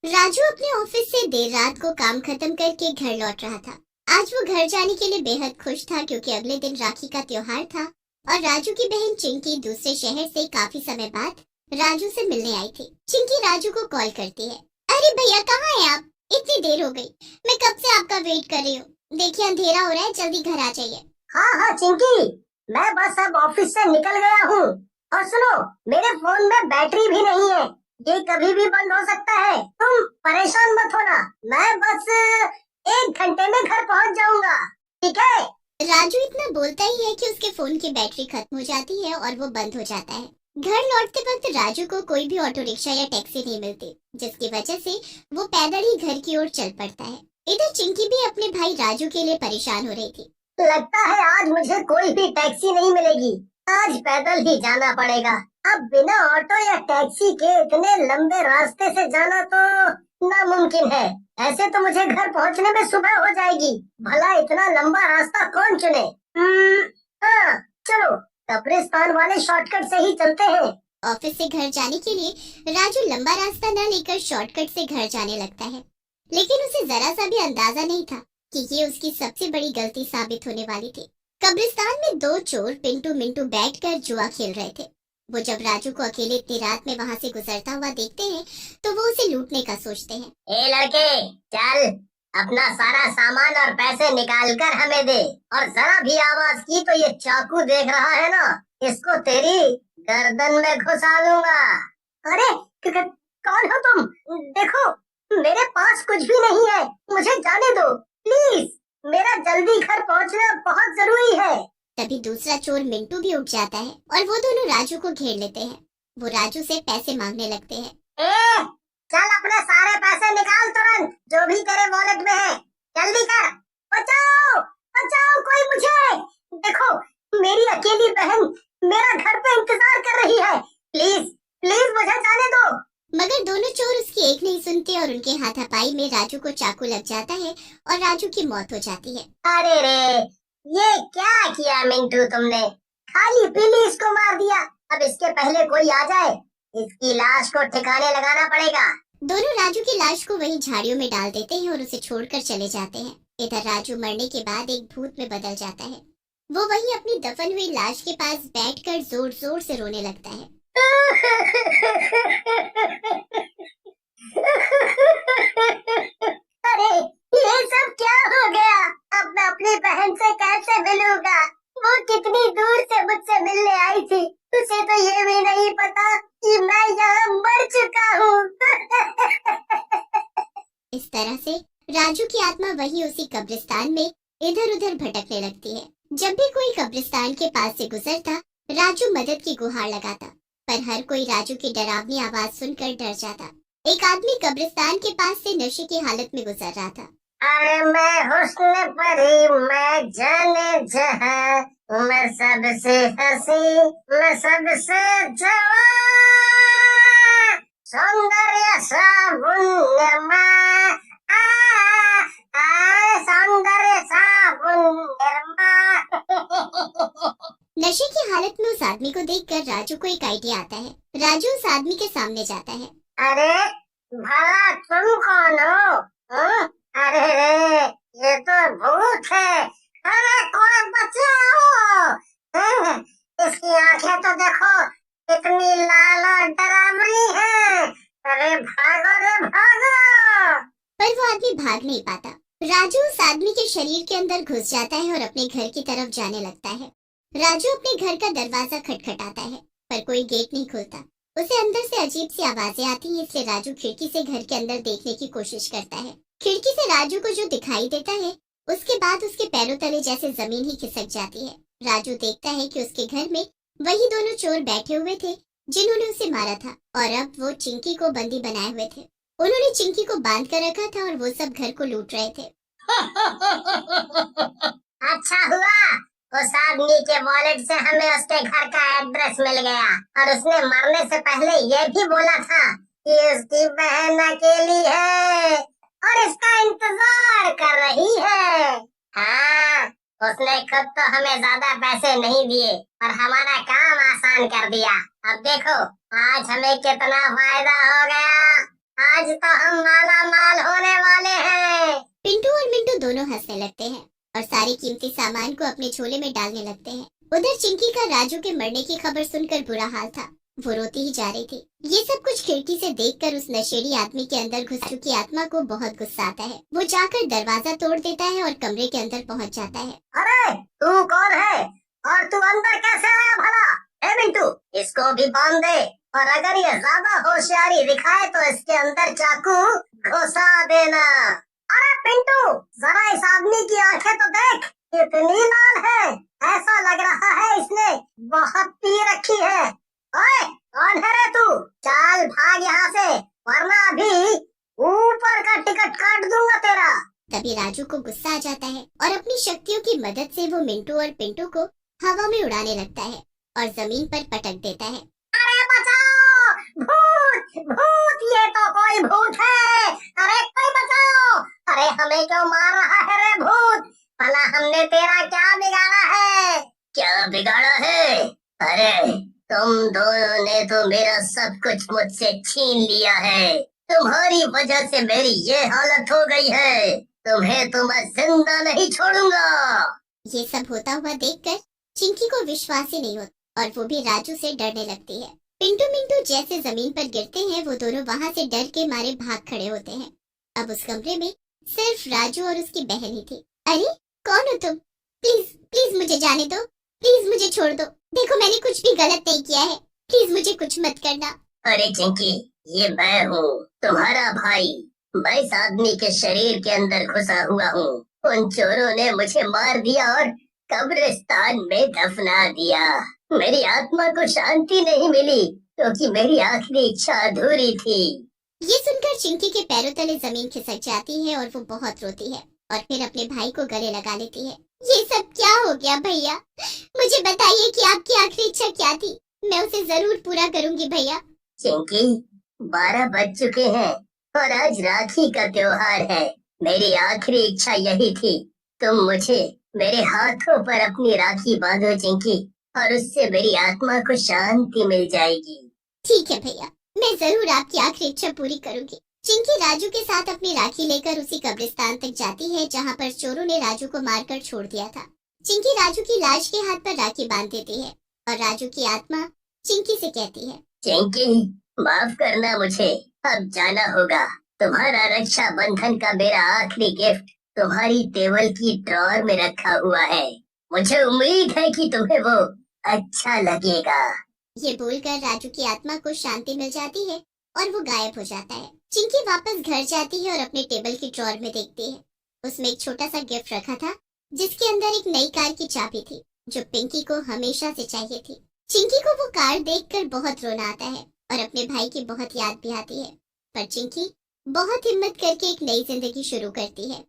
राजू अपने ऑफिस से देर रात को काम खत्म करके घर लौट रहा था। आज वो घर जाने के लिए बेहद खुश था क्योंकि अगले दिन राखी का त्योहार था और राजू की बहन चिंकी दूसरे शहर से काफी समय बाद राजू से मिलने आई थी। चिंकी राजू को कॉल करती है। अरे भैया कहाँ हैं आप? इतनी देर हो गई, मैं कब से आपका वेट कर रही हूँ। देखिए अंधेरा हो रहा है, जल्दी घर आ जाइए। हाँ हाँ चिंकी, मैं बस अब ऑफिस से निकल गया हूँ। और सुनो, मेरे फोन में बैटरी भी नहीं है, ये कभी भी बंद हो सकता है। तुम परेशान मत होना, मैं बस 1 घंटे में घर पहुँच जाऊंगा, ठीक है? राजू इतना बोलता ही है कि उसके फोन की बैटरी खत्म हो जाती है और वो बंद हो जाता है। घर लौटते वक्त राजू को कोई भी ऑटो रिक्शा या टैक्सी नहीं मिलती, जिसकी वजह से वो पैदल ही घर की ओर चल पड़ता है। इधर चिंकी भी अपने भाई राजू के लिए परेशान हो रही थी। लगता है आज मुझे कोई भी टैक्सी नहीं मिलेगी, आज पैदल ही जाना पड़ेगा। अब बिना ऑटो या टैक्सी के इतने लंबे रास्ते से जाना तो नामुमकिन है। ऐसे तो मुझे घर पहुंचने में सुबह हो जाएगी, भला इतना लंबा रास्ता कौन चुने? हाँ चलो, कब्रिस्तान वाले शॉर्टकट से ही चलते हैं। ऑफिस से घर जाने के लिए राजू लंबा रास्ता न लेकर शॉर्टकट से घर जाने लगता है, लेकिन उसे जरा सा भी अंदाजा नहीं था कि ये उसकी सबसे बड़ी गलती साबित होने वाली थी। कब्रिस्तान में दो चोर पिंटू मिंटू बैठकर जुआ खेल रहे थे। वो जब राजू को अकेले इतनी रात में वहाँ से गुजरता हुआ देखते हैं तो वो उसे लूटने का सोचते हैं। ए लड़के, चल अपना सारा सामान और पैसे निकाल कर हमें दे, और जरा भी आवाज की तो ये चाकू देख रहा है ना, इसको तेरी गर्दन में घुसा दूंगा। अरे कौन हो तुम? देखो मेरे पास कुछ भी नहीं है, मुझे जाने दो प्लीज, मेरा जल्दी घर पहुंचना बहुत जरूरी है। तभी दूसरा चोर मिंटू भी उठ जाता है और वो दोनों राजू को घेर लेते हैं। वो राजू से पैसे मांगने लगते हैं। चल अपने सारे पैसे निकाल तुरंत, जो भी तेरे वॉलेट में है, जल्दी कर। बचाओ बचाओ कोई मुझे, देखो मेरी अकेली बहन मेरा घर पे इंतजार कर रही है, प्लीज प्लीज मुझे जाने दो। मगर दोनों चोर उसकी एक नहीं सुनते और उनके हाथापाई में राजू को चाकू लग जाता है और राजू की मौत हो जाती है। अरे रे, ये क्या किया मिंटू तुमने? खाली पीली इसको मार दिया, अब इसके पहले कोई आ जाए इसकी लाश को ठिकाने लगाना पड़ेगा। दोनों राजू की लाश को वही झाड़ियों में डाल देते हैं और उसे छोड़कर चले जाते हैं। इधर राजू मरने के बाद एक भूत में बदल जाता है। वो वहीं अपनी दफन हुई लाश के पास बैठकर जोर जोर से रोने लगता है। अरे ये सब क्या हो गया? अब मैं अपनी बहन से कैसे मिलूंगा? वो कितनी दूर से मुझसे मिलने आई थी, उसे तो ये भी नहीं पता कि मैं यहाँ मर चुका हूँ। इस तरह से राजू की आत्मा वही उसी कब्रिस्तान में इधर उधर भटकने लगती है। जब भी कोई कब्रिस्तान के पास से गुजरता राजू मदद की गुहार लगाता, पर हर कोई राजू की डरावनी आवाज सुनकर डर जाता। एक आदमी कब्रिस्तान के पास से नशे की हालत में गुजर रहा था। अरे मैं हुस्न परी, मैं जाने जहां, मैं सबसे हंसी, मैं सबसे जवान, सौंदर्य साबुन सौंदर्य साबुन। नशे की हालत में उस आदमी को देखकर राजू को एक आइडिया आता है। राजू उस आदमी के सामने जाता है। अरे भला तुम कौन हो? अरे रे, ये तो भूत है। अरे कोई बचाओ! इसकी आंखें तो देखो कितनी लाल और डरावनी है। अरे भागो रे भागो! पर वो आदमी भाग नहीं पाता। राजू उस आदमी के शरीर के अंदर घुस जाता है और अपने घर की तरफ जाने लगता है। राजू अपने घर का दरवाजा खटखटाता है, पर कोई गेट नहीं खुलता। उसे अंदर से अजीब सी आवाजें आती हैं, इसलिए राजू खिड़की से घर के अंदर देखने की कोशिश करता है। खिड़की से राजू को जो दिखाई देता है, उसके बाद उसके पैरों तले जैसे जमीन ही खिसक जाती है। राजू देखता है कि उसके घर में वही दोनों चोर बैठे हुए थे जिन्होंने उसे मारा था, और अब वो चिंकी को बंदी बनाए हुए थे। उन्होंने चिंकी को बांध कर रखा था और वो सब घर को लूट रहे थे। अच्छा हुआ उस आदमी के वॉलेट से हमें उसके घर का एड्रेस मिल गया, और उसने मरने से पहले ये भी बोला था कि उसकी बहन अकेली है और इसका इंतजार कर रही है। हाँ, उसने खुद तो हमें ज्यादा पैसे नहीं दिए और हमारा काम आसान कर दिया। अब देखो आज हमें कितना फायदा हो गया। आज तो हम माला माल होने वाले हैं। पिंटू और मिंटू दोनों हंसने लगते हैं और सारे कीमती सामान को अपने झोले में डालने लगते हैं। उधर चिंकी का राजू के मरने की खबर सुनकर बुरा हाल था। वो रोती ही जा रही थी। ये सब कुछ खिड़की से देखकर उस नशेड़ी आदमी के अंदर घुस चुकी आत्मा को बहुत गुस्सा आता है। वो जाकर दरवाजा तोड़ देता है और कमरे के अंदर पहुंच जाता है। अरे तू कौन है और तू अंदर कैसे आया भला? ए मिंटू, इसको भी बांध दे और अगर ये ज्यादा होशियारी दिखाए तो इसके अंदर चाकू घुसा देना। अरे पिंटू, जरा इस आदमी की आंखें तो देख, कितनी लाल है। ऐसा लग रहा है इसने बहुत पी रखी है। ओए, कौन है रे तू? चल भाग यहाँ से, वरना अभी ऊपर का टिकट काट दूंगा तेरा। तभी राजू को गुस्सा आ जाता है और अपनी शक्तियों की मदद से वो मिंटू और पिंटू को हवा में उड़ाने लगता है और जमीन पर पटक देता है। अरे बचाओ, भूत भूत, ये तो कोई भूत है। अरे कोई बचाओ। अरे हमें क्यों मार रहा है रे भूत? भला हमने तेरा क्या बिगाड़ा है? क्या बिगाड़ा है? अरे तुम दोनों ने तो मेरा सब कुछ मुझसे छीन लिया है। तुम्हारी वजह से मेरी ये हालत हो गई है। तुम्हें तो मैं जिंदा नहीं छोड़ूंगा। ये सब होता हुआ देखकर चिंकी को विश्वास ही नहीं होता और वो भी राजू से डरने लगती है। पिंटू मिंटू जैसे जमीन पर गिरते हैं वो दोनों वहाँ से डर के मारे भाग खड़े होते हैं। अब उस कमरे में सिर्फ राजू और उसकी बहन ही थी। अरे कौन हो तुम? प्लीज प्लीज मुझे जाने दो, प्लीज मुझे छोड़ दो। देखो मैंने कुछ भी गलत नहीं किया है, प्लीज मुझे कुछ मत करना। अरे चिंकी, ये मैं हूँ, तुम्हारा भाई। मैं इस आदमी के शरीर के अंदर घुसा हुआ हूँ। उन चोरों ने मुझे मार दिया और कब्रिस्तान में दफना दिया। मेरी आत्मा को शांति नहीं मिली क्योंकि मेरी आखिरी इच्छा अधूरी थी। ये सुनकर चिंकी के पैरों तले जमीन खिसक जाती है और वो बहुत रोती है और फिर अपने भाई को गले लगा लेती है। ये सब क्या हो गया भैया? मुझे बताइए कि आपकी आखिरी इच्छा क्या थी? मैं उसे जरूर पूरा करूंगी भैया। चिंकी, 12 बज चुके हैं और आज राखी का त्योहार है। मेरी आखिरी इच्छा यही थी, तुम मुझे मेरे हाथों पर अपनी राखी बांधो चिंकी, और उससे मेरी आत्मा को शांति मिल जाएगी। ठीक है भैया, मैं जरूर आपकी आखिरी इच्छा पूरी करूंगी। चिंकी राजू के साथ अपनी राखी लेकर उसी कब्रिस्तान तक जाती है जहाँ पर चोरों ने राजू को मारकर छोड़ दिया था। चिंकी राजू की लाश के हाथ पर राखी बांध देती है और राजू की आत्मा चिंकी से कहती है, चिंकी माफ करना, मुझे अब जाना होगा। तुम्हारा रक्षा बंधन का मेरा आखिरी गिफ्ट तुम्हारी टेबल की ड्रॉर में रखा हुआ है। मुझे उम्मीद है कि तुम्हें वो अच्छा लगेगा। ये बोलकर राजू की आत्मा को शांति मिल जाती है और वो गायब हो जाता है। चिंकी वापस घर जाती है और अपने टेबल की ड्रॉर में देखती है। उसमें एक छोटा सा गिफ्ट रखा था जिसके अंदर एक नई कार की चाबी थी जो पिंकी को हमेशा से चाहिए थी। चिंकी को वो कार देखकर बहुत रोना आता है और अपने भाई की बहुत याद भी आती है, पर चिंकी बहुत हिम्मत करके एक नई जिंदगी शुरू करती है।